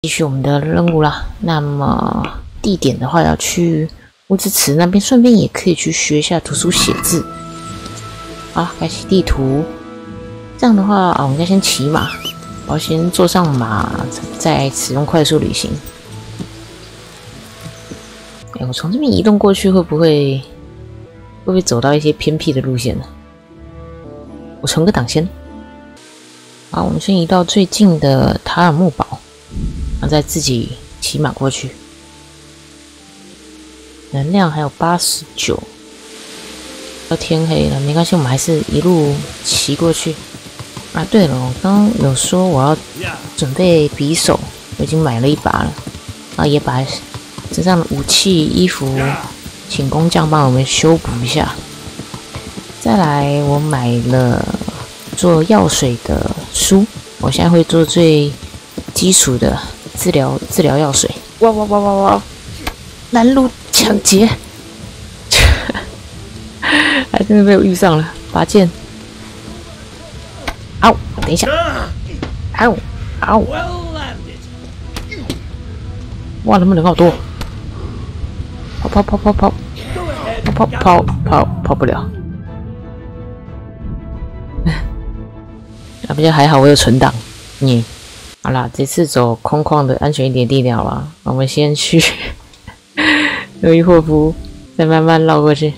继续我们的任务啦。那么地点的话，要去物资池那边，顺便也可以去学一下图书写字。好，开启地图。这样的话啊，我们应该先骑马，我要先坐上马，再使用快速旅行。哎，我从这边移动过去，会不会走到一些偏僻的路线呢？我存个档先。好，我们先移到最近的塔尔木堡，然后再自己骑马过去。能量还有89，要天黑了，没关系，我们还是一路骑过去。啊，对了，我刚刚有说我要准备匕首，我已经买了一把了，然后也把身上的武器、衣服请工匠帮我们修补一下。再来，我买了做药水的书，我现在会做最基础的治疗药水。哇！拦路抢劫，还真的被我遇上了，拔剑。嗷！等一下，嗷！哇，能不能好多？跑不了。比较还好，我有存档。好啦，这次走空旷的安全一点地点好了。我们先去德伊霍夫，再慢慢绕过去。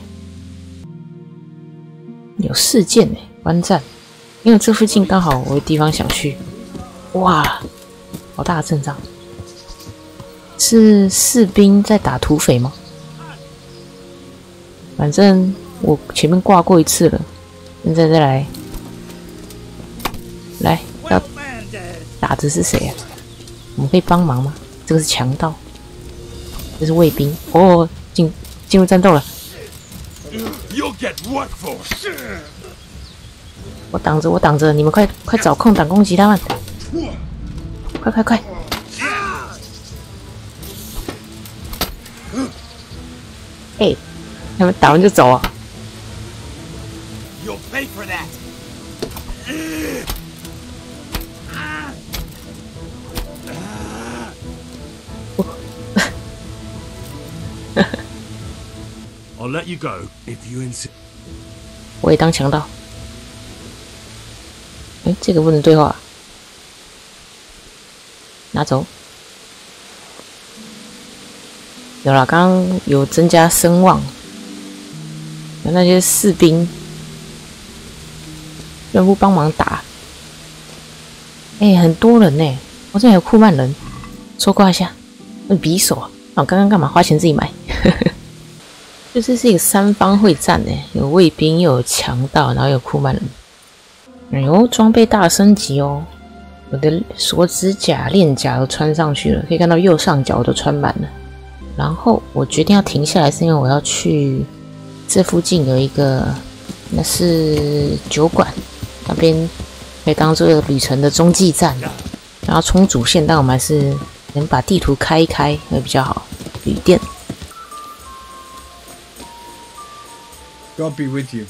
有事件欸，湾站，因为这附近刚好我有地方想去。哇，好大的阵仗！是士兵在打土匪吗？反正我前面挂过一次了，现在再来。要打的是谁啊？我们可以帮忙吗？这个是强盗，这是卫兵。哦，进入战斗了。我挡着，你们快找空档攻击他们！快！哎，他们打完就走啊！I'll let you go if you insist. 我也当强盗。哎，这个不能对话。拿走。有了，刚刚有增加声望。有那些士兵，任务帮忙打。哎，很多人呢。我这还有库曼人，抽挂一下。那匕首啊，我刚刚干嘛花钱自己买？就是一个三方会战诶，有卫兵，又有强盗，然后有库曼人。哎呦，装备大升级哦！我的锁指甲、链甲都穿上去了，可以看到右上角都穿满了。然后我决定要停下来，是因为我要去这附近有一个，那是酒馆，那边可以当做旅程的中继站。然后冲主线，但我们还是能把地图开一开会比较好。旅店。God be with you.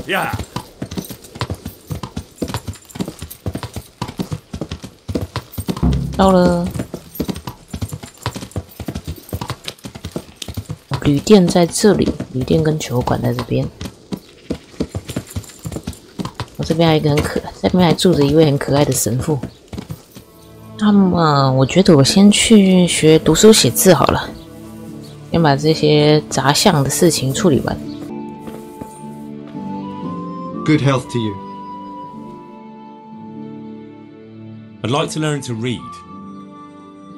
Yeah. 到了，旅店在这里，旅店跟酒馆在这边。我这边还有一个这边还住着一位很可爱的神父。那么，我觉得我先去学读书写字好了，先把这些杂项的事情处理完。Good health to you. I'd like to learn to read.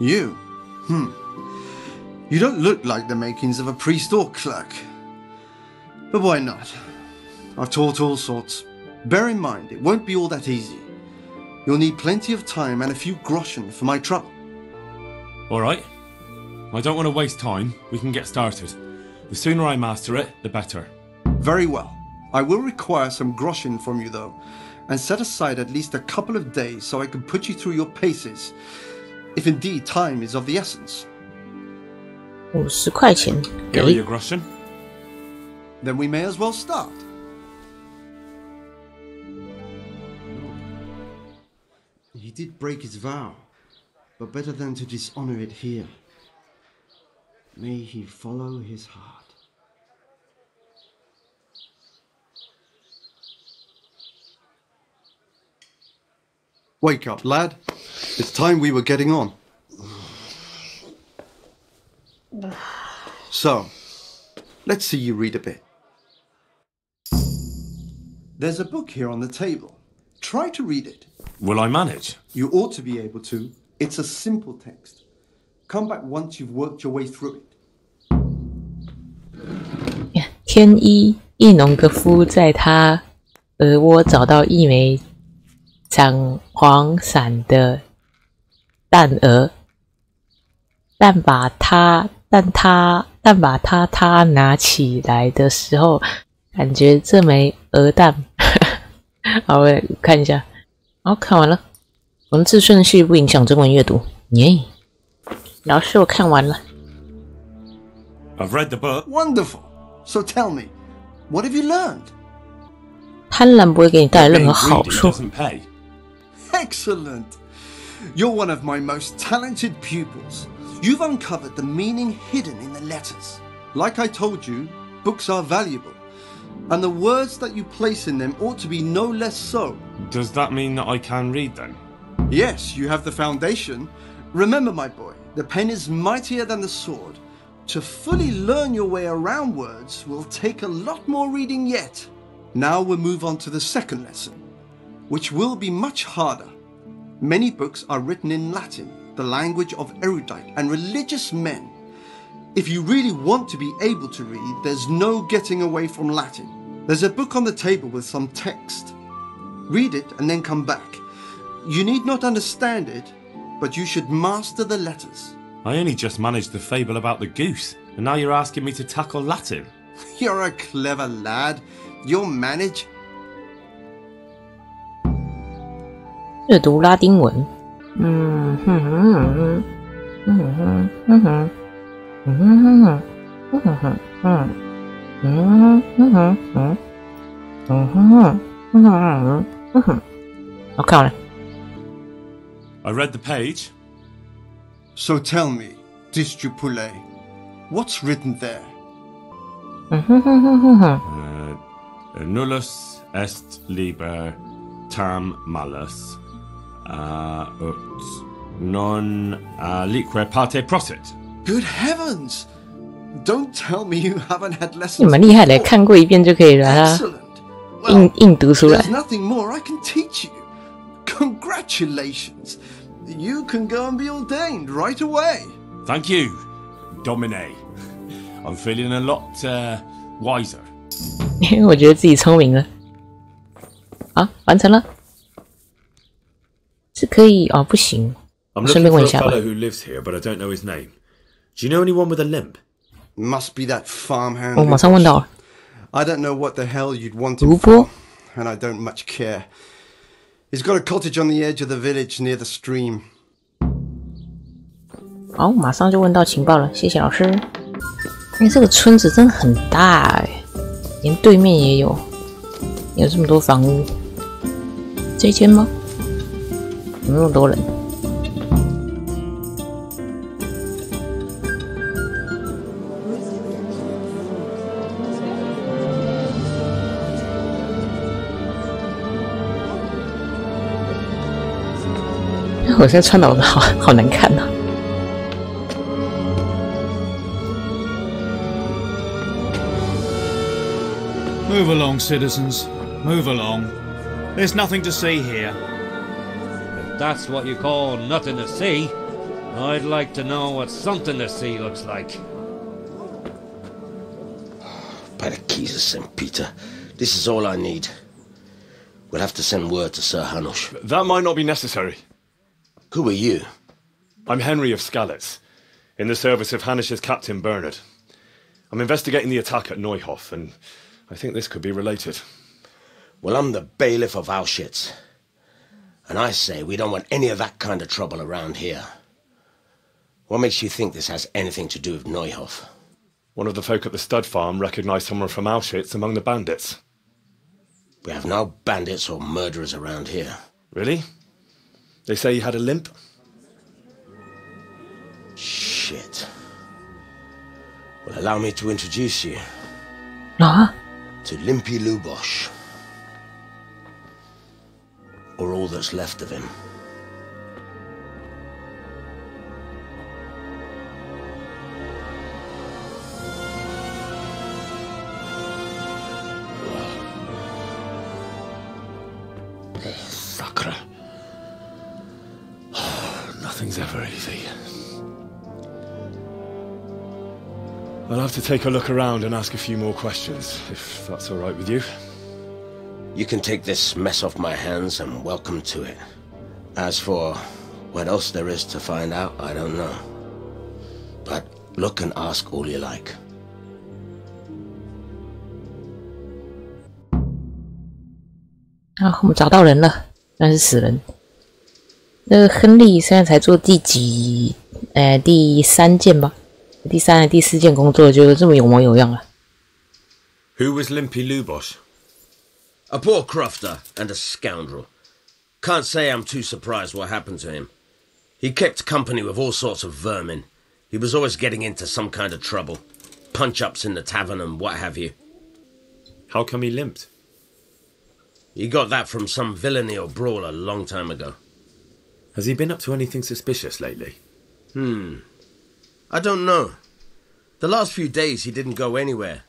You? You don't look like the makings of a priest or clerk. But why not? I've taught all sorts. Bear in mind, it won't be all that easy. You'll need plenty of time and a few groschen for my trouble. All right. I don't want to waste time. We can get started. The sooner I master it, the better. Very well. I will require some groschen from you, though, and set aside at least a couple of days so I can put you through your paces, if indeed time is of the essence. 50块钱， Give me your groschen. Then we may as well start. did break his vow, but better than to dishonor it here. May he follow his heart. Wake up, lad. It's time we were getting on. So, let's see you read a bit. There's a book here on the table. Try to read it. Will I manage? You ought to be able to. It's a simple text. Come back once you've worked your way through it. 天一异农格夫在他鹅窝找到一枚长黄伞的蛋鹅，但把它拿起来的时候，感觉这枚鹅蛋，好，我看一下，好，看完了，文字顺序不影响中文阅读，耶，老师我看完了。I've read the book. Wonderful. So tell me, what have you learned? 贪婪不会给你带来任何好处。 Doesn't pay. Excellent. You're one of my most talented pupils. You've uncovered the meaning hidden in the letters. Like I told you, books are valuable, and the words that you place in them ought to be no less so. Does that mean that I can read then? Yes, you have the foundation. Remember, my boy, the pen is mightier than the sword. To fully learn your way around words will take a lot more reading yet. Now we'll move on to the second lesson, which will be much harder. Many books are written in Latin, the language of erudite and religious men. If you really want to be able to read, there's no getting away from Latin. There's a book on the table with some text. Read it and then come back. You need not understand it, but you should master the letters. I only just managed the fable about the goose, and now you're asking me to tackle Latin. You're a clever lad. You'll manage. 阅读拉丁文。我看完了。I read the page. So tell me, Discipule, what's written there? Nullus est liber tam malus, ut non lique parte prosit. Good heavens! Don't tell me you haven't had 你 lessons. 蛮厉害的，看过一遍就可以把它 Excellent. Well, 硬读出来。 there's nothing more I can teach you. Congratulations. You can go and be ordained right away. Thank you, Domine. I'm feeling a lot wiser. 因为我觉得自己聪明了。好，完成了。是可以哦，不行。 I'm 顺 looking 便 for 问 a 一下吧。 fellow who lives here, but I don't know his name. Do you know anyone with a limp? Must be that farmhand. 我马上问到了。 I don't know what the hell you'd want him 卢波 for, and I don't much care. He's got a cottage on the edge of the village near the stream. 好，马上就问到情报了，谢谢老师。因为这个村子真的很大哎，连对面也有这么多房屋。这间吗？有那么多人？我现在穿的好难看呐、Move along, citizens. Move along. There's nothing to see here. If that's what you call nothing to see, I'd like to know what something to see looks like. By the keys of St. Peter, this is all I need. We'll have to send word to Sir Hanush. That might not be necessary. Who are you? I'm Henry of Skalitz, in the service of Hanish's Captain Bernard. I'm investigating the attack at Neuhof, and I think this could be related. Well, I'm the bailiff of Auschwitz. And I say we don't want any of that kind of trouble around here. What makes you think this has anything to do with Neuhof? One of the folk at the stud farm recognized someone from Auschwitz among the bandits. We have no bandits or murderers around here. Really? They say he had a limp. Shit. Well, allow me to introduce you to Limpy Lubosh. Or all that's left of him. Sacre. Nothing's ever easy. I'll have to take a look around and ask a few more questions, if that's all right with you. You can take this mess off my hands and welcome to it. As for what else there is to find out, I don't know. But look and ask all you like. 我们找到人了，但是死人。那个亨利现在才做第几？第3件吧，第3还第4件工作就这么有模有样了。Who was Limpy Lubosh? A poor crofter and a scoundrel. Can't say I'm too surprised what happened to him. He kept company with all sorts of vermin. He was always getting into some kind of trouble. Punch-ups in the tavern and what have you. How come he limped? He got that from some villainy or brawl a long time ago. Has he been up to anything suspicious lately? I don't know. The last few days he didn't go anywhere.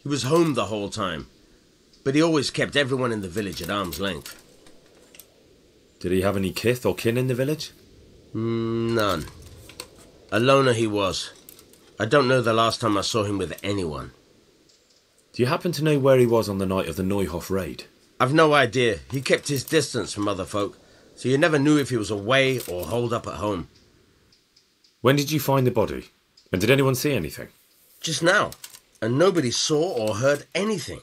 He was home the whole time. But he always kept everyone in the village at arm's length. Did he have any kith or kin in the village? None. A loner he was. I don't know the last time I saw him with anyone. Do you happen to know where he was on the night of the Neuhof raid? I've no idea. He kept his distance from other folk, so you never knew if he was away or holed up at home. When did you find the body? And did anyone see anything? Just now. And nobody saw or heard anything.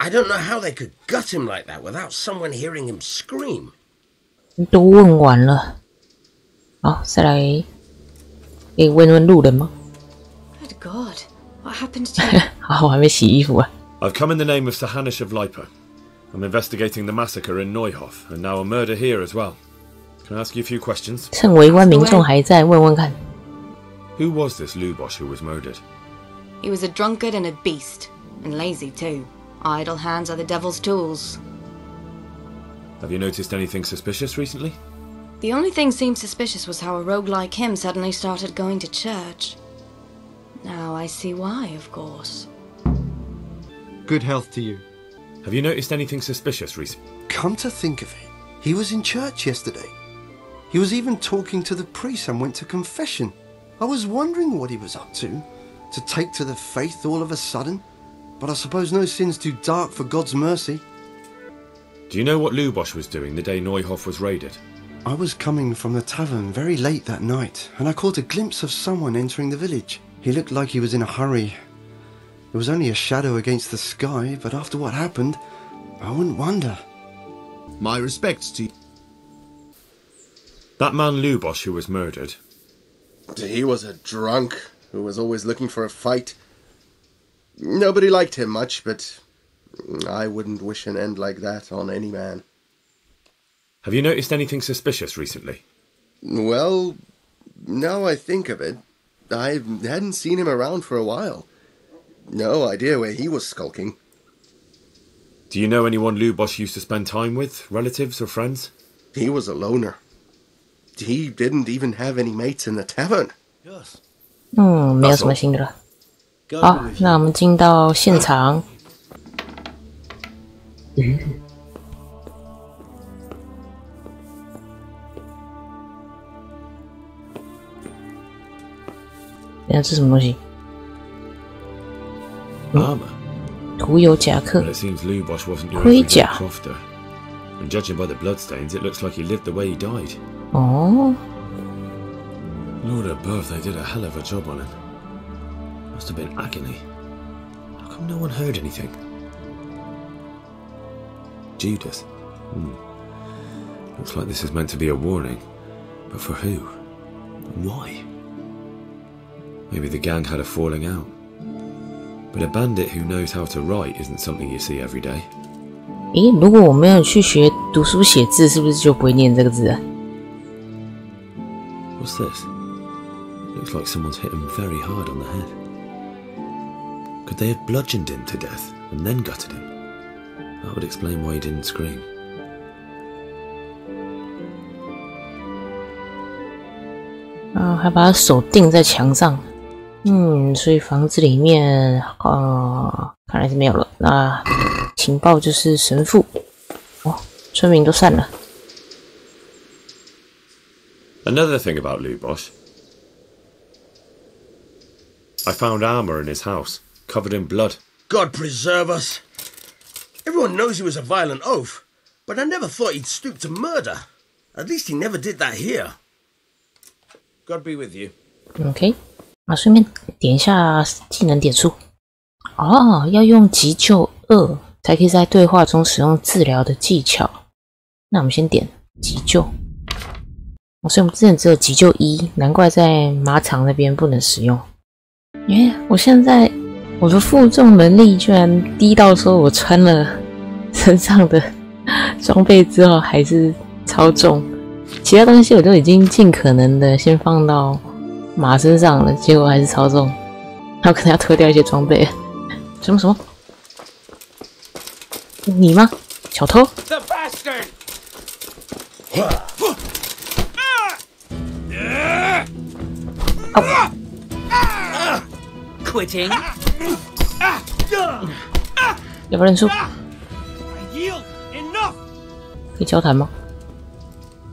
I don't know how they could gut him like that without someone hearing him scream. 都问完了，好，再来可以问问路人吗？ Good God, what happened to you? 好，我还没洗衣服啊。I've come in the name of Sir Hanish of Lipa. I'm investigating the massacre in Neuhof, and now a murder here as well. Can I ask you a few questions? 趁围观民众还在，问问看。Who was this Lubosh who was murdered? He was a drunkard and a beast, and lazy too. Idle hands are the devil's tools. Have you noticed anything suspicious recently? The only thing seemed suspicious was how a rogue like him suddenly started going to church. Now I see why, of course. Good health to you. Have you noticed anything suspicious recently? Come to think of it, he was in church yesterday. He was even talking to the priest and went to confession. I was wondering what he was up to take to the faith all of a sudden. But I suppose no sin's too dark for God's mercy. Do you know what Lubosh was doing the day Neuhof was raided? I was coming from the tavern very late that night, and I caught a glimpse of someone entering the village. He looked like he was in a hurry. It was only a shadow against the sky, but after what happened, I wouldn't wonder. My respects to you. That man Lubosh who was murdered. He was a drunk who was always looking for a fight. Nobody liked him much, but I wouldn't wish an end like that on any man. Have you noticed anything suspicious recently? Well, now I think of it, I hadn't seen him around for a while. No idea where he was skulking. Do you know anyone Lubosh used to spend time with, relatives or friends? He was a loner. He didn't even have any mates in the tavern. 没有什么新的了。好，那我们进到现场。等下这是什么东西？ Armor. 涂有夹克。 Well, it seems Lubosh wasn't your 盔 everyday 甲。 crofter. And judging by the bloodstains, it looks like he lived the way he died. 哦， Lord above, they did a hell of a job on him. Must have been agony. How come no one heard anything? Judas. Looks like this is meant to be a warning. But for who? And why? Maybe the gang had a falling out. But a bandit who knows how to write isn't something you see every day. 咦，如果我没有去学读书写字是不是就不会念这个字啊？ What's this? Looks like someone's hit him very hard on the head. Could they have bludgeoned him to death and then gutted him? That would explain why he didn't scream. 还把他手钉在墙上。所以房子里面看来是没有了。那情报就是神父。村民都散了。Another thing about Lubosh. I found armor in his house, covered in blood. God preserve us. Everyone knows he was a violent oaf, but I never thought he'd stoop to murder. At least he never did that here. God be with you. OK， 顺便点一下技能点数。要用急救2才可以在对话中使用治疗的技巧。那我们先点急救。所以我们之前只有急救1，难怪在马场那边不能使用。我现在我的负重能力居然低到说我穿了身上的装备之后还是超重，其他东西我都已经尽可能的先放到马身上了，结果还是超重，那我可能要脱掉一些装备。什么？你吗？小偷 The bastard! Quitting? 要不要认输？ Yield! Enough! 可以交谈吗？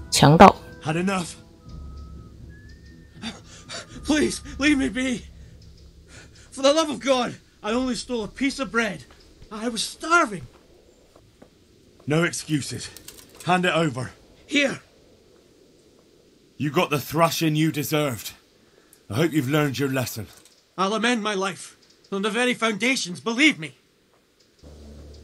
强盗 Had enough. Please, leave me be. For the love of God, I only stole a piece of bread. I was starving. No excuses. Hand it over. Here. You got the thrashing you deserved. I hope you've learned your lesson. I'll amend my life. On the very foundations, believe me.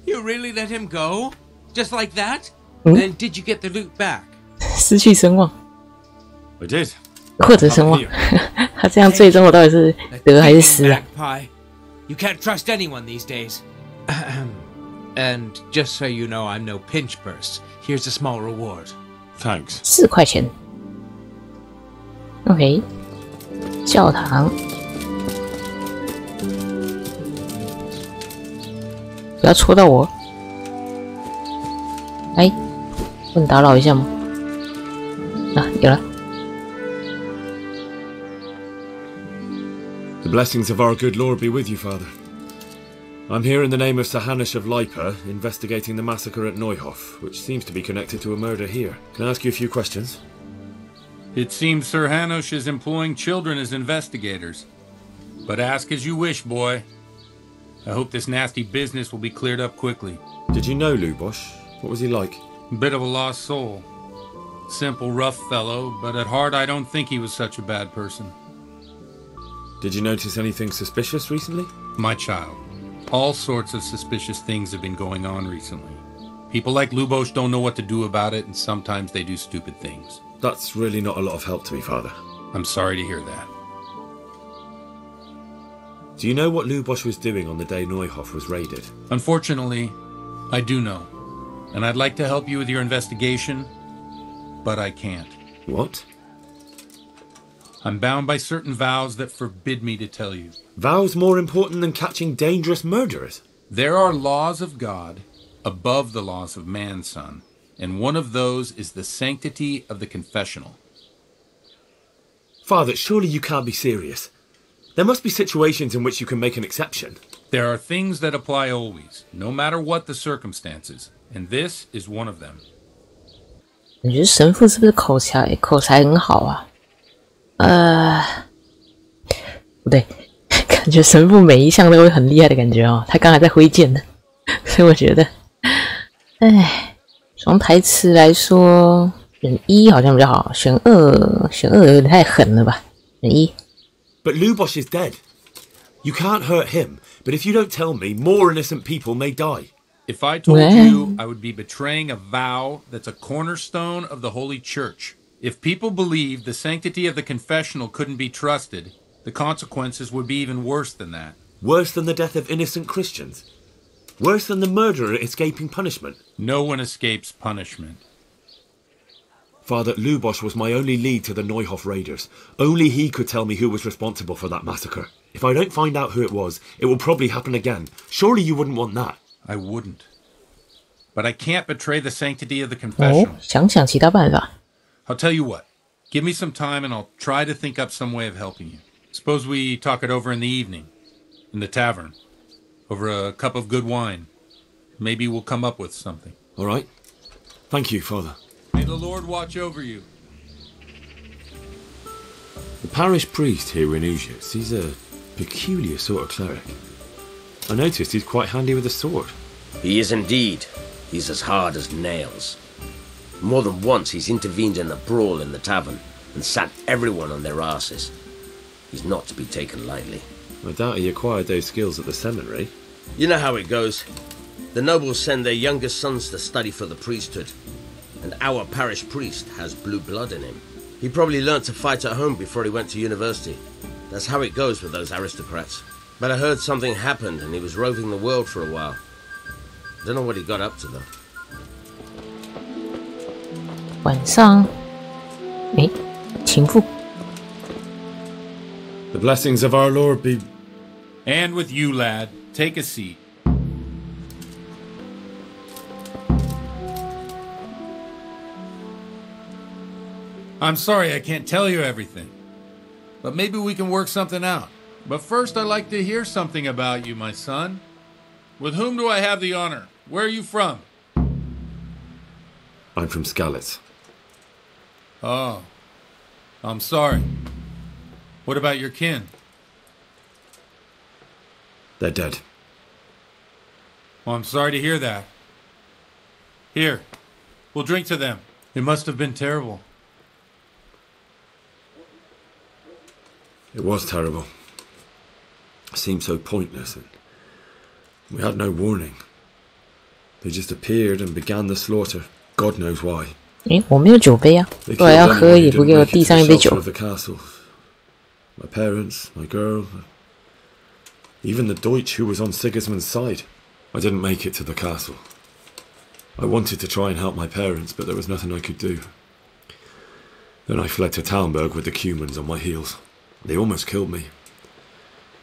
You really let him go? Just like that? Then did you get the loot back? 失去声望， I did. 或者声望。他这样最终我到底是得还是失啊？ Magpie. You can't trust anyone these days. And just so you know, I'm no pinch purse. Here's a small reward. Thanks. 4块钱。OK， 教堂。不要戳到我。不能打扰一下吗？有了。 The blessings of our good Lord be with you, Father. I'm here in the name of Sir Hanish of Lipa, investigating the massacre at Neuhof, which seems to be connected to a murder here. Can I ask you a few questions? It seems Sir Hanush is employing children as investigators. But ask as you wish, boy. I hope this nasty business will be cleared up quickly. Did you know Lubosh? What was he like? Bit of a lost soul. Simple, rough fellow, but at heart I don't think he was such a bad person. Did you notice anything suspicious recently? My child, all sorts of suspicious things have been going on recently. People like Lubosh don't know what to do about it, and sometimes they do stupid things. That's really not a lot of help to me, Father. I'm sorry to hear that. Do you know what Lubosh was doing on the day Neuhof was raided? Unfortunately, I do know. And I'd like to help you with your investigation, but I can't. What? I'm bound by certain vows that forbid me to tell you. Vows more important than catching dangerous murderers? There are laws of God above the laws of man, son. And one of those is the sanctity of the confessional. Father, surely you can't be serious. There must be situations in which you can make an exception. There are things that apply always, no matter what the circumstances. And this is one of them. 你觉得神父是不是口才很好啊？不对，感觉神父每一项都会很厉害的感觉哦。他刚才在挥剑呢，所以我觉得，从台词来说，选1好像比较好，选2有点太狠了吧？选1。But Lubosh is dead. You can't hurt him. But if you don't tell me, more innocent people may die. If I told you, I would be betraying a vow that's a cornerstone of the Holy Church. If people believed the sanctity of the confessional couldn't be trusted, the consequences would be even worse than that. Worse than the death of innocent Christians? Worse than the murderer escaping punishment. No one escapes punishment. Father, Lubosch was my only lead to the Neuhof raiders. Only he could tell me who was responsible for that massacre. If I don't find out who it was, it will probably happen again. Surely you wouldn't want that. I wouldn't. But I can't betray the sanctity of the confessional. 想想其他办法。 I'll tell you what. Give me some time and I'll try to think up some way of helping you. Suppose we talk it over in the evening. In the tavern. Over a cup of good wine. Maybe we'll come up with something. All right. Thank you, Father. May the Lord watch over you. The parish priest here in Ujits, he's a peculiar sort of cleric. I noticed he's quite handy with a sword. He is indeed. He's as hard as nails. More than once he's intervened in a brawl in the tavern and sat everyone on their asses. He's not to be taken lightly. I doubt he acquired those skills at the seminary. You know how it goes. The nobles send their youngest sons to study for the priesthood. And our parish priest has blue blood in him. He probably learnt to fight at home before he went to university. That's how it goes with those aristocrats. But I heard something happened and he was roving the world for a while. Don't know what he got up to though. 晚上，情妇。 The blessings of our Lord be... And with you, lad. Take a seat. I'm sorry I can't tell you everything. But maybe we can work something out. But first I'd like to hear something about you, my son. With whom do I have the honor? Where are you from? I'm from Skalitz. Oh. I'm sorry. What about your kin? They're dead. Well, I'm sorry to hear that. Here, we'll drink to them. It must have been terrible. It was terrible. It seemed so pointless, and we had no warning. They just appeared and began the slaughter. God knows why. 我没有酒杯啊，不然要喝也不给我递上一杯酒。 My parents, my girl, even the Deutsch who was on Sigismund's side. I didn't make it to the castle. I wanted to try and help my parents, but there was nothing I could do. Then I fled to Talmberg with the Cumans on my heels. They almost killed me.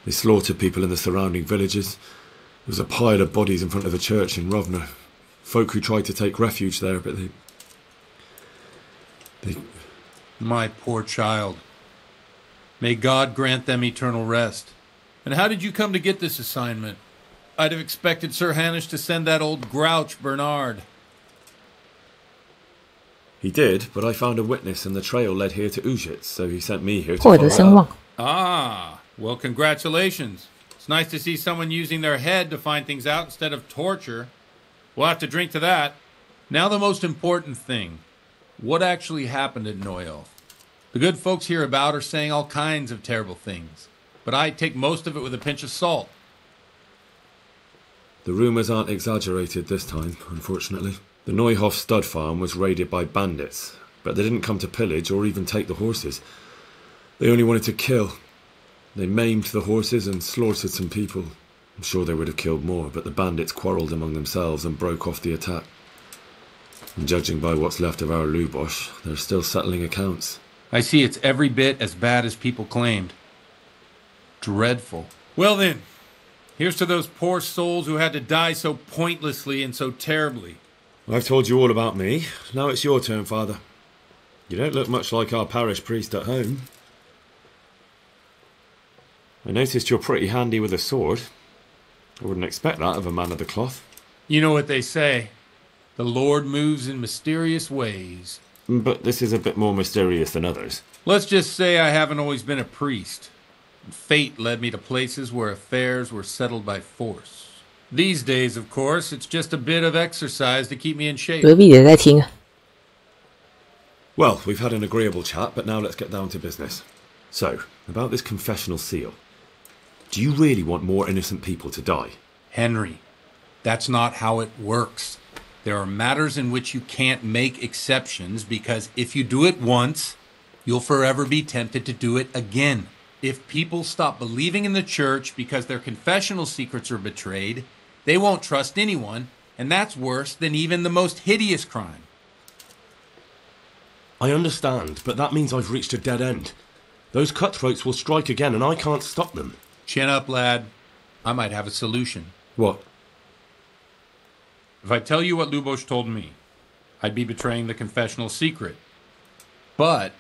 They slaughtered people in the surrounding villages. There was a pile of bodies in front of the church in Rovno. Folk who tried to take refuge there, but they... My poor child. May God grant them eternal rest. And how did you come to get this assignment? I'd have expected Sir Hanush to send that old grouch Bernard. He did, but I found a witness and the trail led here to Ujits, so he sent me here to follow up. Ah, well, congratulations. It's nice to see someone using their head to find things out instead of torture. We'll have to drink to that. Now the most important thing. What actually happened at Neuhof? The good folks hereabout are saying all kinds of terrible things, but I take most of it with a pinch of salt. The rumours aren't exaggerated this time, unfortunately. The Neuhof stud farm was raided by bandits, but they didn't come to pillage or even take the horses. They only wanted to kill. They maimed the horses and slaughtered some people. I'm sure they would have killed more, but the bandits quarrelled among themselves and broke off the attack. And judging by what's left of our Lubosch, they're still settling accounts. I see it's every bit as bad as people claimed. Dreadful. Well then, here's to those poor souls who had to die so pointlessly and so terribly. I've told you all about me. Now it's your turn, Father. You don't look much like our parish priest at home. I noticed you're pretty handy with a sword. I wouldn't expect that of a man of the cloth. You know what they say. The Lord moves in mysterious ways. But this is a bit more mysterious than others. Let's just say I haven't always been a priest. Fate led me to places where affairs were settled by force. These days, of course, it's just a bit of exercise to keep me in shape. Well, we've had an agreeable chat, but now let's get down to business. So, about this confessional seal. Do you really want more innocent people to die? Henry, that's not how it works. There are matters in which you can't make exceptions because if you do it once, you'll forever be tempted to do it again. If people stop believing in the church because their confessional secrets are betrayed, They won't trust anyone, and that's worse than even the most hideous crime. I understand, but that means I've reached a dead end. Those cutthroats will strike again, and I can't stop them. Chin up, lad. I might have a solution. What? If I tell you what Lubos told me, I'd be betraying the confessional secret. But,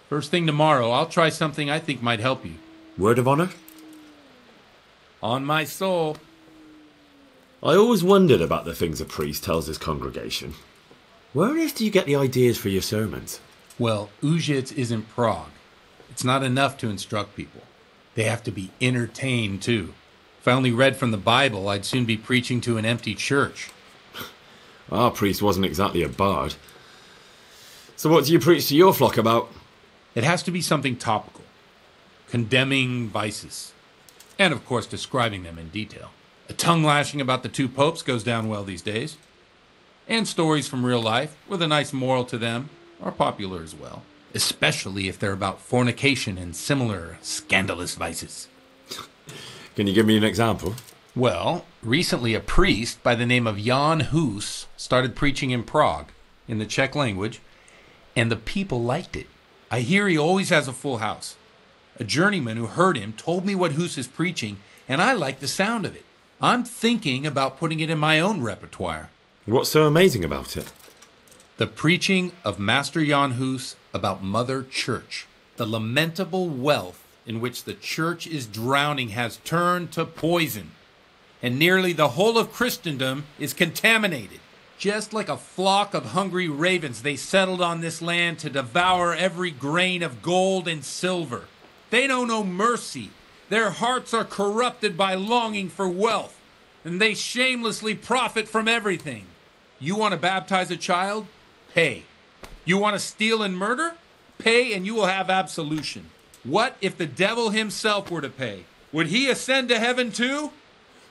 first thing tomorrow, I'll try something I think might help you. Word of honor? On my soul. I always wondered about the things a priest tells his congregation. Where on earth do you get the ideas for your sermons? Well, Ujits is in Prague. It's not enough to instruct people. They have to be entertained, too. If I only read from the Bible, I'd soon be preaching to an empty church. Our priest wasn't exactly a bard. So what do you preach to your flock about? It has to be something topical. Condemning vices. And, of course, describing them in detail. A tongue lashing about the two popes goes down well these days. And stories from real life, with a nice moral to them, are popular as well. Especially if they're about fornication and similar scandalous vices. Can you give me an example? Well, recently a priest by the name of Jan Hus started preaching in Prague, in the Czech language, and the people liked it. I hear he always has a full house. A journeyman who heard him told me what Hus is preaching, and I like the sound of it. I'm thinking about putting it in my own repertoire. What's so amazing about it? The preaching of Master Jan Hus about Mother Church. The lamentable wealth in which the church is drowning has turned to poison. And nearly the whole of Christendom is contaminated. Just like a flock of hungry ravens, they settled on this land to devour every grain of gold and silver. They know no mercy. Their hearts are corrupted by longing for wealth, and they shamelessly profit from everything. You want to baptize a child? Pay. You want to steal and murder? Pay and you will have absolution. What if the devil himself were to pay? Would he ascend to heaven too?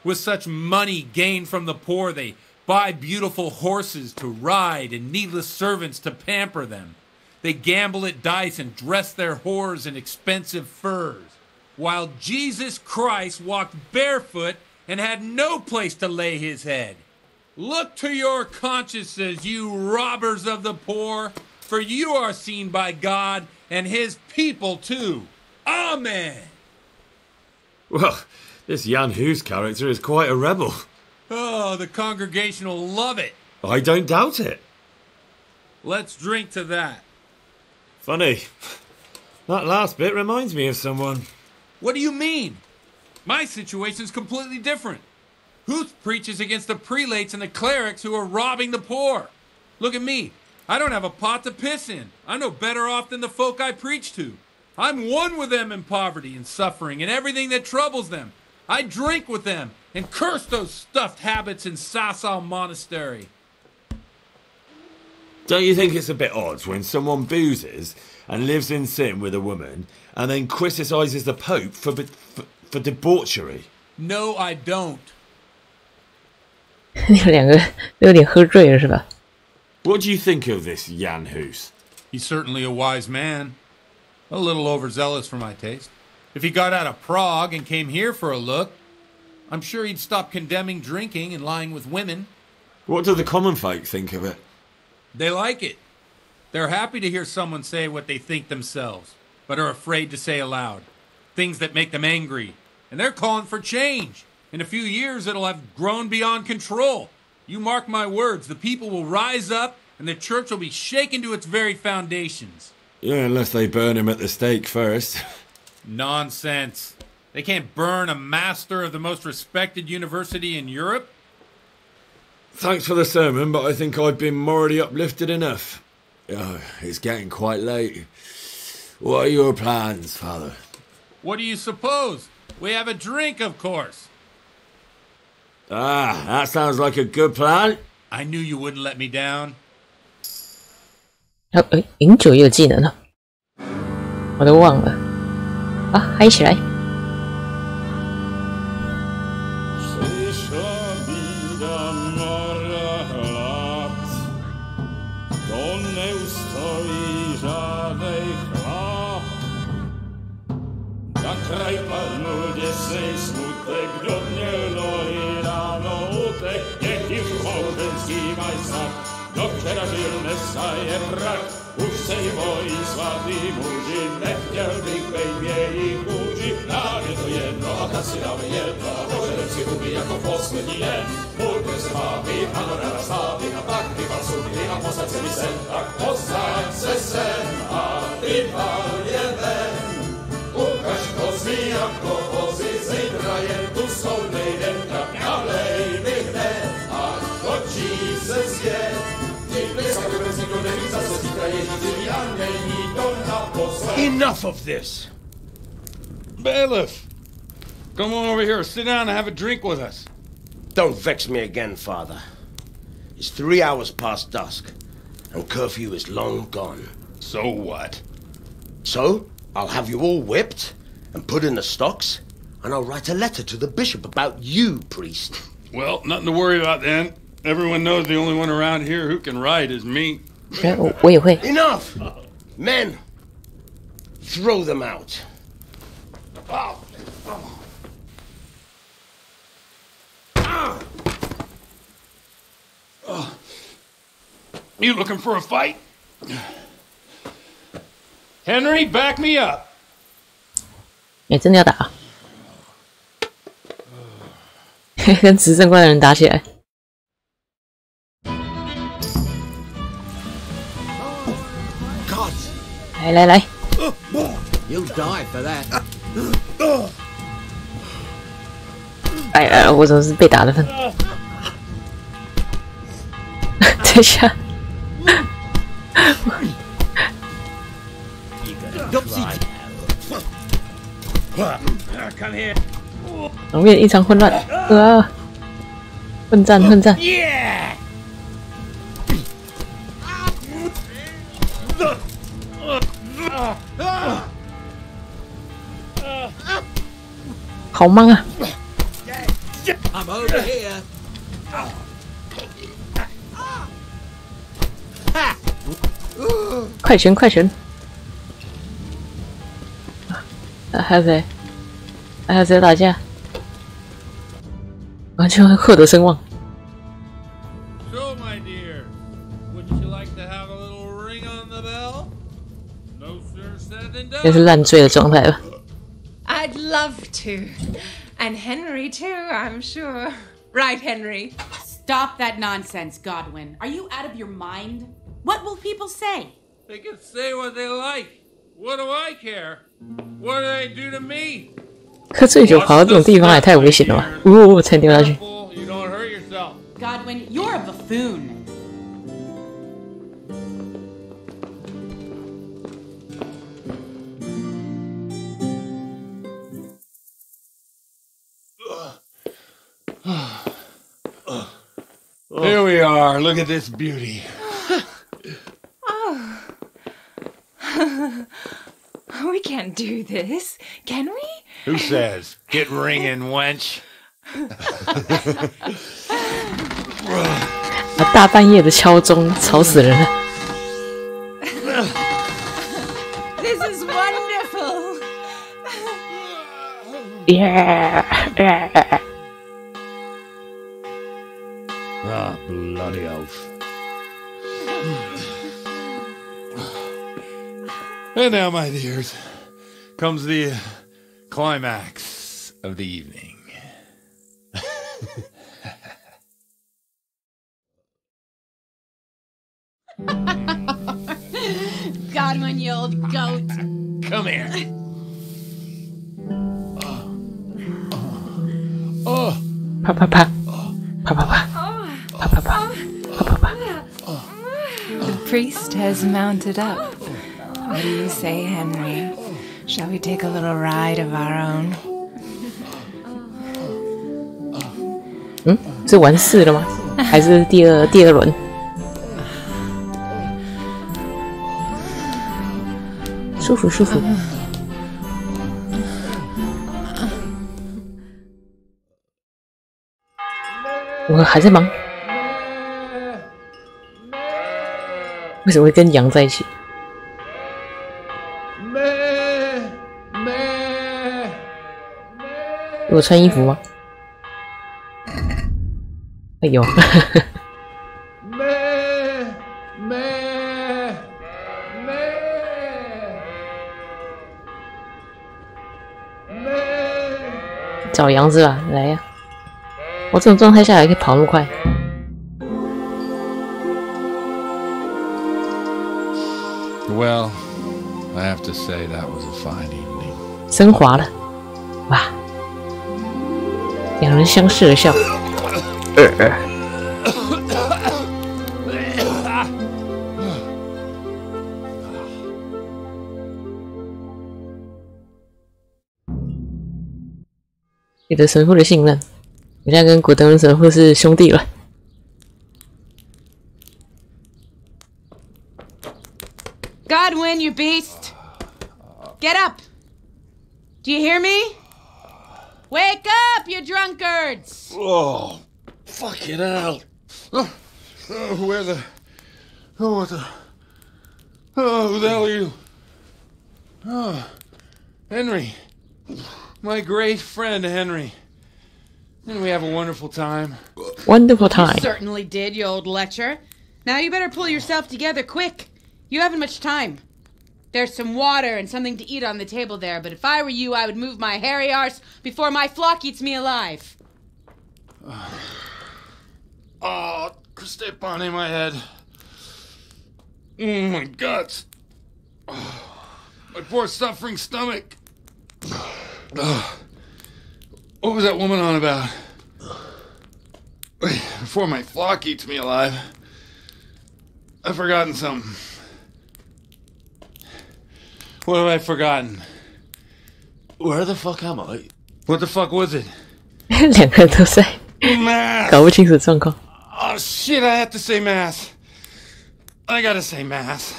With such money gained from the poor, they buy beautiful horses to ride and needless servants to pamper them. They gamble at dice and dress their whores in expensive furs, while Jesus Christ walked barefoot and had no place to lay his head. Look to your consciences, you robbers of the poor, for you are seen by God and his people too. Amen. Well, this Jan Hus character is quite a rebel. Oh, the congregation will love it. I don't doubt it. Let's drink to that. Funny. That last bit reminds me of someone. What do you mean? My situation's completely different. Huth preaches against the prelates and the clerics who are robbing the poor. Look at me. I don't have a pot to piss in. I'm no better off than the folk I preach to. I'm one with them in poverty and suffering and everything that troubles them. I drink with them and curse those stuffed habits in Sasau Monastery. Don't you think it's a bit odd when someone boozes and lives in sin with a woman and then criticises the Pope for debauchery? No, I don't. 你们两个都有点喝醉了是吧？ What do you think of this Jan Hus? He's certainly a wise man. A little overzealous for my taste. If he got out of Prague and came here for a look, I'm sure he'd stop condemning drinking and lying with women. What do the common folk think of it? They like it. They're happy to hear someone say what they think themselves, but are afraid to say aloud. Things that make them angry. And they're calling for change. In a few years, it'll have grown beyond control. You mark my words, the people will rise up and the church will be shaken to its very foundations. Yeah, unless they burn him at the stake first. Nonsense. They can't burn a master of the most respected university in Europe. Thanks for the sermon, but I think I've been morally uplifted enough. Oh, it's getting quite late. What are your plans, Father? What do you suppose? We have a drink, of course. Ah, that sounds like a good plan. I knew you wouldn't let me down. 饮酒也有技能了，我都忘了。啊，嗨起来！ Na kraj padnul desej smutek, kdo měl nohy ráno Enough of this! Bailiff! Come on over here, sit down and have a drink with us. Don't vex me again, Father. It's 3 hours past dusk, and curfew is long gone. So what? So, I'll have you all whipped, and put in the stocks, and I'll write a letter to the bishop about you, priest. Well, nothing to worry about then. Everyone knows the only one around here who can write is me. 我也会。 Enough! Men, throw them out. You looking for a fight? Henry, back me up. 真的要打啊？跟执政官的人打起来。来。 You'll die for that. 哎呀，我怎么是被打的份？等一下。场面异常混乱，混战！好忙啊！ I'm over here. 快拳！还有谁？还有谁打架？完全获得声望。 So, my dear, wouldn't you like to have a little ring on the bell? No sooner said than done. 这是烂醉的状态吧？ I'd love to. And Henry too, I'm sure. Right, Henry? Stop that nonsense, Godwin. Are you out of your mind? What will people say? They can say what they like. What do I care? What do they do to me? 喝醉酒跑到这种地方也太危险了吧！才掉下去。 You don't hurt yourself. Godwin, you're a buffoon. Here we are. Look at this beauty. We can't do this, can we? Who says? Get ringing, wench. 大半夜的敲钟，吵死人了。 This is wonderful. Ah, bloody oath. And now, my dears, comes the climax of the evening. Godwin, you old goat. Come here. Oh. Pa. The priest has mounted up. What do you say, Henry? Shall we take a little ride of our own? 是完事了吗？还是第二轮？舒服。我还在忙。为什么会跟羊在一起？我穿衣服吗？哎呦！找羊是吧？来呀、我这种状态下还可以跑那么快。Well, I have to say that was a fine evening. 升华了，哇！两人相视而笑。取得神父的信任，我现在跟古德伦神父是兄弟了。Godwin, you beast! Get up! Do you hear me? Wake up, you drunkards! Oh, fucking hell! Where the... Oh, what the... Oh, who the hell are you? Oh, Henry. My great friend, Henry. Didn't we have a wonderful time? Wonderful time. You certainly did, you old lecher. Now you better pull yourself together quick. You haven't much time. There's some water and something to eat on the table there, but if I were you, I would move my hairy arse before my flock eats me alive. Oh, step on in my head. Oh, my guts. Oh, my poor suffering stomach. What was that woman on about? Wait, before my flock eats me alive. I've forgotten something. What have I forgotten? Where the fuck am I? What the fuck was it? 两个人都在 Mass! 搞不清楚状况。 Oh shit, I have to say mass. I gotta say mass.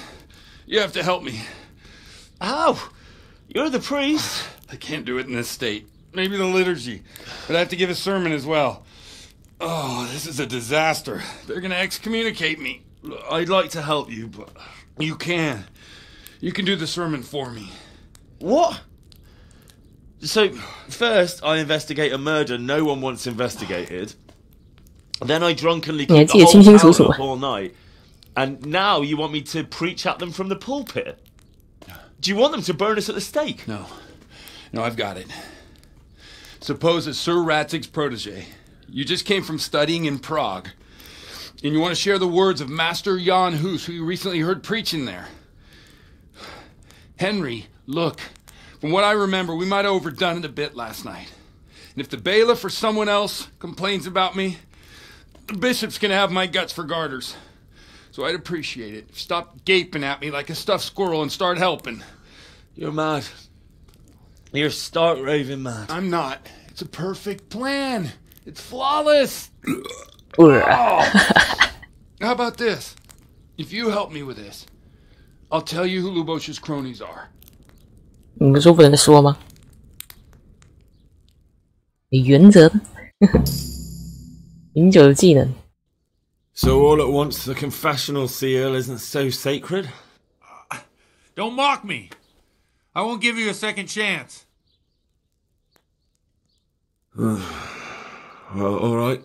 You have to help me. How? You're the priest. I can't do it in this state. Maybe the liturgy. But I have to give a sermon as well. Oh, this is a disaster. They're gonna excommunicate me. I'd like to help you, but... You can. You can do the sermon for me. What? So, first I investigate a murder no one wants investigated. Then I drunkenly keep the whole town up all night. And now you want me to preach at them from the pulpit? Do you want them to burn us at the stake? No. No, I've got it. Suppose that Sir Ratzig's protege. You just came from studying in Prague. And you want to share the words of Master Jan Hus, who you recently heard preaching there. Henry, look. From what I remember, we might have overdone it a bit last night. And if the bailiff or someone else complains about me, the bishop's gonna have my guts for garters. So I'd appreciate it. Stop gaping at me like a stuffed squirrel and start helping. You're mad. You're stark raving mad. I'm not. It's a perfect plan. It's flawless. How about this? If you help me with this, I'll tell you who Lubosh's cronies are. 你不是说不能说吗？有原则的，饮酒的技能。 So all at once the confessional seal isn't so sacred? Don't mock me. I won't give you a second chance. Well, all right.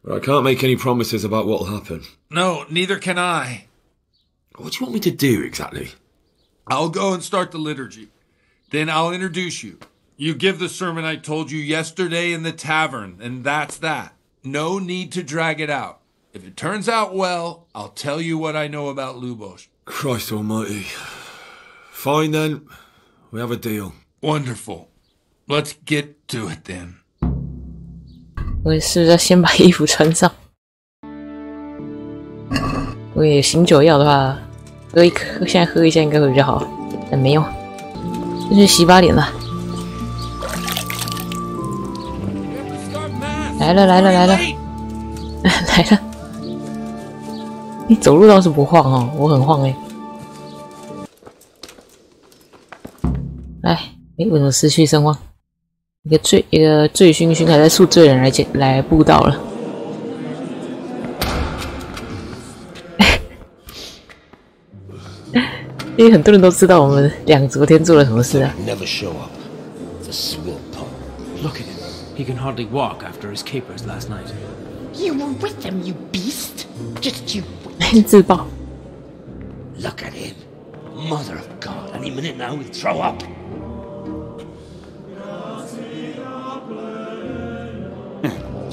But I can't make any promises about what'll happen. No, neither can I. What do you want me to do exactly? I'll go and start the liturgy. Then I'll introduce you. You give the sermon I told you yesterday in the tavern, and that's that. No need to drag it out. If it turns out well, I'll tell you what I know about Lubosh. Christ almighty. Fine then. We have a deal. Wonderful. Let's get to it then. 我是不是要先把衣服穿上？如果有醒酒药的话，喝一颗，现在喝一下应该会比较好。但没用，就去洗把脸了。来了来了来了来了！你走路倒是不晃哦，我很晃哎。来，为什么失去声望？一个醉醺醺还在宿醉人来布道了。因为很多人都知道我们俩昨天做了什么事啊。Never show up. It's a swill pump. Look at him. He can hardly walk after his capers last night. You were with them, you beast. Just you. 自爆。 Look at him. Mother of God. Any minute now he'll throw up.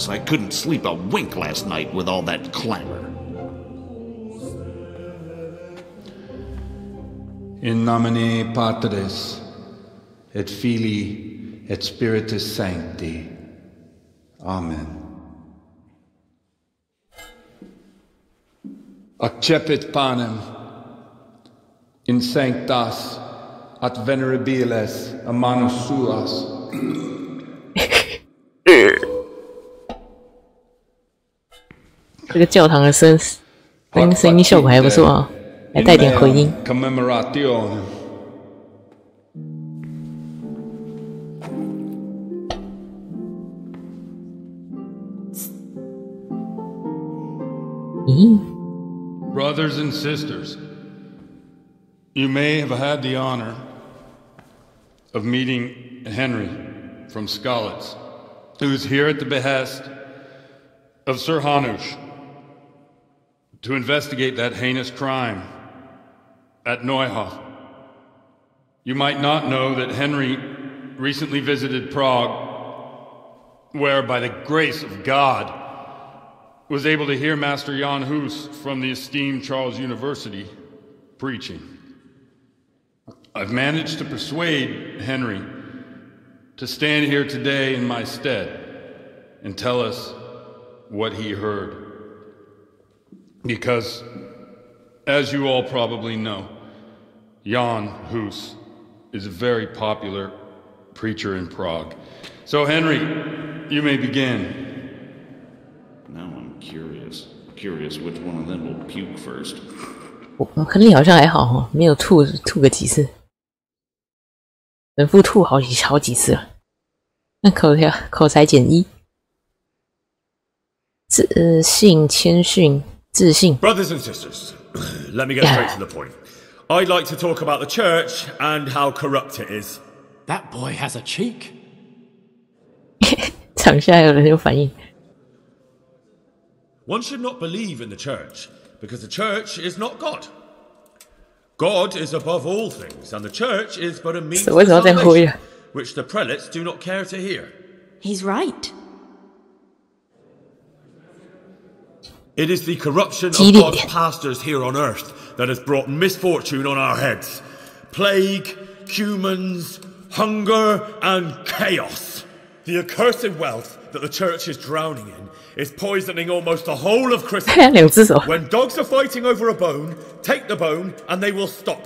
bells. I couldn't sleep a wink last night with all that clamor. In nomine Patris, et Filii, et Spiritus Sancti. Amen. Accepit panem in sanctas at venerabiles a manus suas. 这个教堂的声音效果还不错啊，还带点回音。Commemoration. 咦 Brothers and sisters, you may have had the honor of meeting Henry from Skalitz, who is here at the behest of Sir Hanush to investigate that heinous crime at Neuhof. You might not know that Henry recently visited Prague, where, by the grace of God, was able to hear Master Jan Hus from the esteemed Charles University preaching. I've managed to persuade Henry to stand here today in my stead and tell us what he heard. Because, as you all probably know, Jan Hus is a very popular preacher in Prague. So, Henry, you may begin. Now I'm curious which one of them will puke first. 我亨利好像还好哈，没有吐个几次，神父吐好几次了。那口才减1，自信谦逊自信。Brothers and sisters, let me get straight to the point. I'd like to talk about the church and how corrupt it is. That boy has a cheek. 场下有人有反应。One should not believe in the church, because the church is not God. God is above all things, and the church is but a means of salvation, which the prelates do not care to hear. He's right. It is the corruption of God's pastors here on earth that has brought misfortune on our heads. Plague, humans, hunger, and chaos. The accursed wealth that the church is drowning in is poisoning almost the whole of Christendom. When dogs are fighting over a bone, take the bone and they will stop.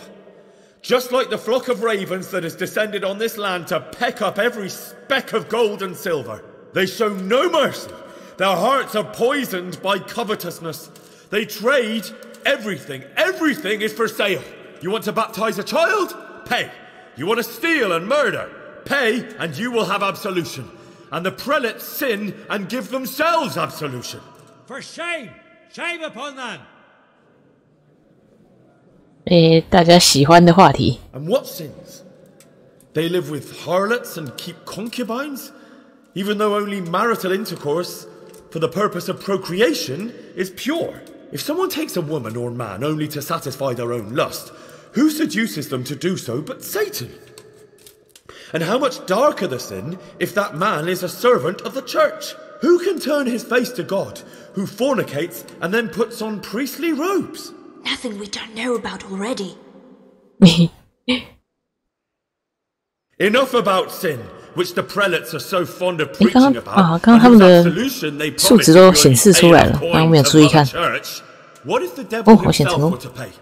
Just like the flock of ravens that has descended on this land to peck up every speck of gold and silver. They show no mercy. Their hearts are poisoned by covetousness. They trade everything. Everything is for sale. You want to baptize a child? Pay. You want to steal and murder? Pay and you will have absolution. And the prelates sin and give themselves absolution. For shame! Shame upon them! 大家喜欢的话题。 And what sins? They live with harlots and keep concubines, even though only marital intercourse for the purpose of procreation is pure. If someone takes a woman or man only to satisfy their own lust, who seduces them to do so but Satan? And how much darker the sin if that man is a servant of the church? Who can turn his face to God, who fornicates and then puts on priestly robes? Nothing we don't know about already. Enough about sin, which the prelates are so fond of preaching about. 刚刚他们的数值都显示出来了，刚刚没有注意看。What if the devil himself were to pay?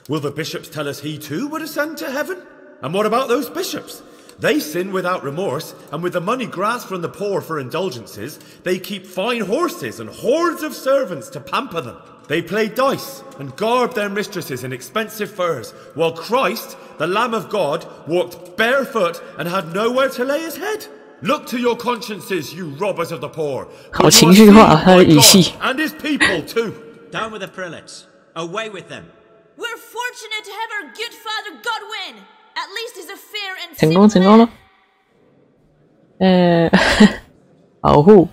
Will the bishops tell us he too would ascend to heaven? And what about those bishops? They sin without remorse, and with the money grasped from the poor for indulgences, they keep fine horses and hordes of servants to pamper them. They play dice and garb their mistresses in expensive furs, while Christ, the Lamb of God, walked barefoot and had nowhere to lay his head. Look to your consciences, you robbers of the poor. 好情绪化，他的语气。 And his people too. Down with the prelates. Away with them. We're fortunate to have our good father Godwin. At least he's a fair and 成功了。保护。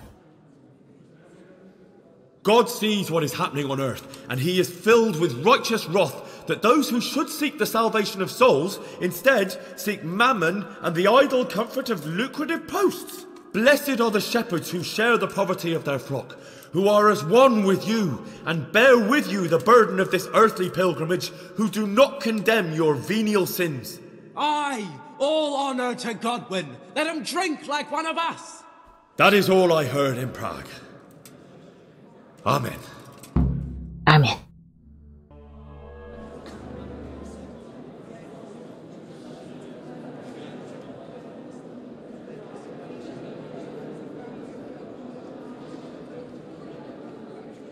God sees what is happening on earth, and he is filled with righteous wrath that those who should seek the salvation of souls instead seek mammon and the idle comfort of lucrative posts. Blessed are the shepherds who share the poverty of their flock, who are as one with you, and bear with you the burden of this earthly pilgrimage, who do not condemn your venial sins. Aye, all honor to Godwin. Let him drink like one of us. That is all I heard in Prague. Amen. Amen.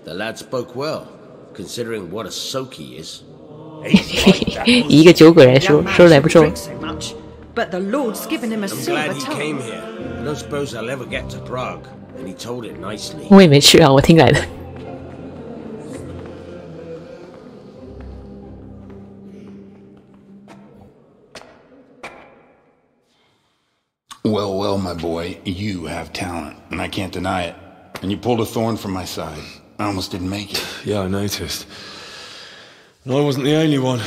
The lad spoke well, considering what a soak he is. 以一个酒鬼来说，说来不错。 But the Lord's given him a I'm silver glad he tongue. came here. I don't suppose I'll ever get to Prague, and he told it nicely. 我也没去啊，我听来的。 Well, well, my boy, you have talent, and I can't deny it. And you pulled a thorn from my side. I almost didn't make it. Yeah, I noticed. And I wasn't the only one.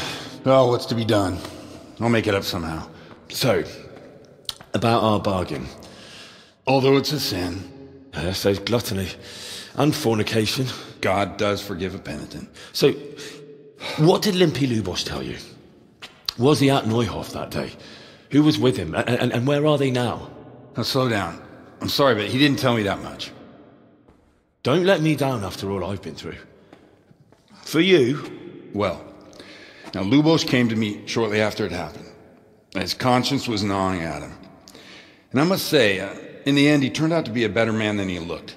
Oh, what's to be done? I'll make it up somehow. So, about our bargain. Although it's a sin. Yes, there's gluttony and fornication. God does forgive a penitent. So, what did Limpy Lubos tell you? Was he at Neuhof that day? Who was with him? And where are they now? Now, slow down. I'm sorry, but he didn't tell me that much. Don't let me down after all I've been through. For you... Well, now Lubos came to me shortly after it happened. His conscience was gnawing at him. And I must say, in the end, he turned out to be a better man than he looked.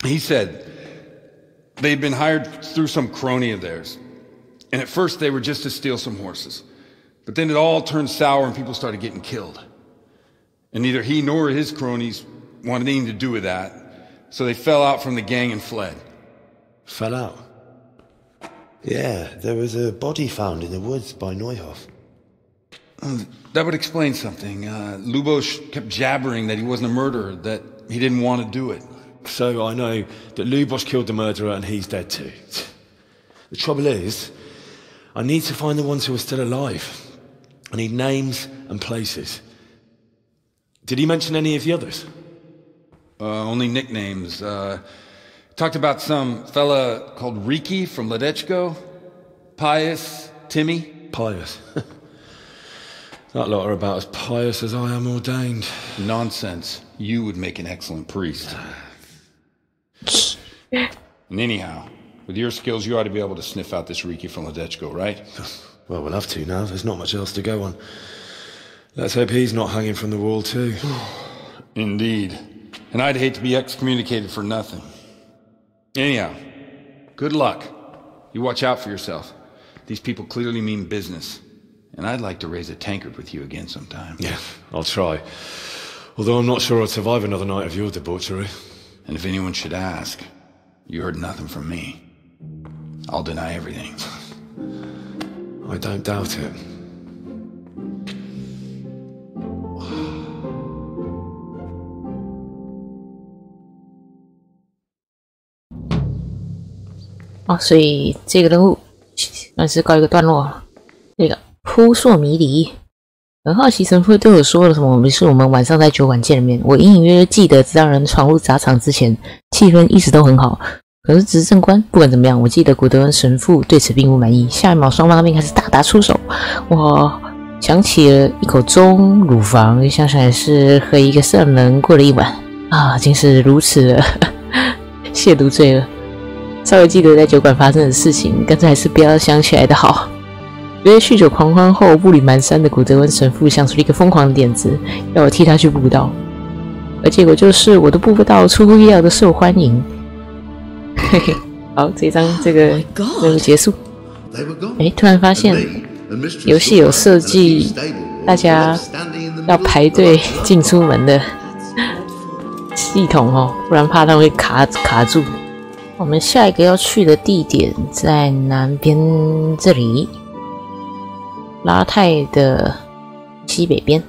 He said they'd been hired through some crony of theirs. And at first they were just to steal some horses. But then it all turned sour and people started getting killed. And neither he nor his cronies wanted anything to do with that. So they fell out from the gang and fled. Fell out? Yeah, there was a body found in the woods by Neuhof. That would explain something. Lubos kept jabbering that he wasn't a murderer, that he didn't want to do it. So I know that Lubos killed the murderer and he's dead too. The trouble is, I need to find the ones who are still alive. I need names and places. Did he mention any of the others? Only nicknames. Talked about some fella called Riki from Ledechko. Pius, Timmy. Pius. That lot are about as pious as I am ordained. Nonsense. You would make an excellent priest. And anyhow, with your skills, you ought to be able to sniff out this Riki from Ledechko, right? Well, we'll have to now. There's not much else to go on. Let's hope he's not hanging from the wall too. Indeed. And I'd hate to be excommunicated for nothing. Anyhow, good luck. You watch out for yourself. These people clearly mean business. And I'd like to raise a tankard with you again sometime. Yeah, I'll try. Although I'm not sure I'd survive another night of your debauchery. And if anyone should ask, you heard nothing from me. I'll deny everything. I don't doubt it.哦，所以这个任务算是告一个段落了。这个扑朔迷离，很好奇神父对我说了什么。于是我们晚上在酒馆见了面。我隐隐约约记得，在让人闯入砸场之前，气氛一直都很好。可是执政官不管怎么样，我记得古德温神父对此并不满意。下一秒，双方那边开始大打出手。我想起了一口钟、乳房，又想起来是和一个圣人过了一晚啊，竟是如此的亵渎罪了。稍微记得在酒馆发生的事情，干脆还是不要想起来的好。觉得酗酒狂欢后步履蹒跚的古德温神父想出了一个疯狂的点子，要我替他去布道，而结果就是我的布道出乎意料的受欢迎。嘿嘿，好，这一章这个任务结束。突然发现游戏有设计大家要排队进出门的系统哦，不然怕它会卡住。我们下一个要去的地点在南边这里，拉泰的西北边。